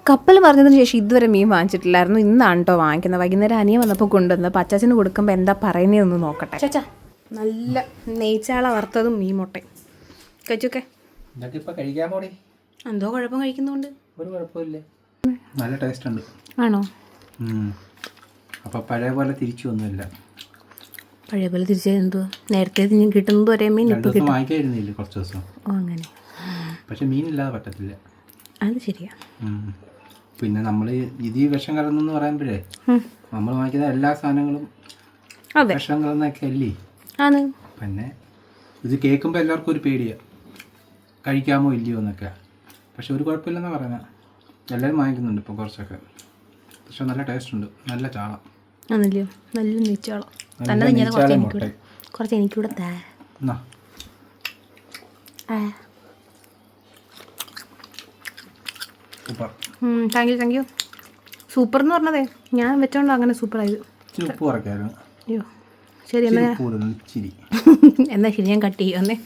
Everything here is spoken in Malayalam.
കപ്പൽ പറഞ്ഞതിന് ശേഷം ഇതുവരെ മീൻ വാങ്ങിച്ചിട്ടില്ലായിരുന്നു. ഇന്നാണ് കേട്ടോ വാങ്ങിക്കുന്നത്. വൈകുന്നേരം അനിയൻ വന്നപ്പോൾ കൊണ്ടുവന്നത്. അപ്പോൾ അച്ചാച്ചന് കൊടുക്കുമ്പോൾ എന്താ പറയുന്നതെന്ന് നോക്കട്ടെ. ചാച്ചാ നല്ല നെയ്ച്ചാള വറുത്തതും മീൻ മുട്ടയും കഴിച്ചൊക്കെ. എന്തോ കുഴപ്പം കഴിക്കുന്നുണ്ട്. ഒരു കുഴപ്പമില്ല, നല്ല ടേസ്റ്റ് ഉണ്ട്. ആണോ? അപ്പോൾ പഴയ പോലെ തിരിച്ചു ഒന്നുമില്ല. പഴയ പോലെ തിരിച്ചു എന്തുവാ? നേരത്തെ കിട്ടുന്നത് ഒരേ മീൻ ഇപ്പോൾ വാങ്ങിക്കായിരുന്നില്ല കുറച്ച് ദിവസം. അങ്ങനെ. പക്ഷെ മീനില്ലാതെ പറ്റത്തില്ല. അത് ശരിയാ. പിന്നെ നമ്മൾ ഇത് വിഷം കലർന്നെന്ന് പറയുമ്പോഴേ നമ്മൾ വാങ്ങിക്കുന്ന എല്ലാ സാധനങ്ങളും വിഷം കലർന്നൊക്കെ അല്ലേ. പിന്നെ ഇത് കേൾക്കുമ്പോൾ എല്ലാവർക്കും ഒരു പേടിയാണ്, കഴിക്കാമോ ഇല്ലയോ എന്നൊക്കെ. പക്ഷെ ഒരു കുഴപ്പമില്ലെന്നാണ് പറയുന്നത്. എല്ലാവരും വാങ്ങിക്കുന്നുണ്ട് ഇപ്പോൾ കുറച്ചൊക്കെ. പക്ഷെ നല്ല ടേസ്റ്റ് ഉണ്ട്, നല്ല ചാള. ആണല്ലോ, നല്ല നെയ്ച്ചാള. കുറച്ച് എനിക്കൂടെ താങ്ക് യു. സൂപ്പർ എന്ന് പറഞ്ഞതേ ഞാൻ വെച്ചോണ്ടോ അങ്ങനെ സൂപ്പറായത്. അയ്യോ ശരി എന്നാ ശരി, ഞാൻ കട്ട് ചെയ്യുന്നേ.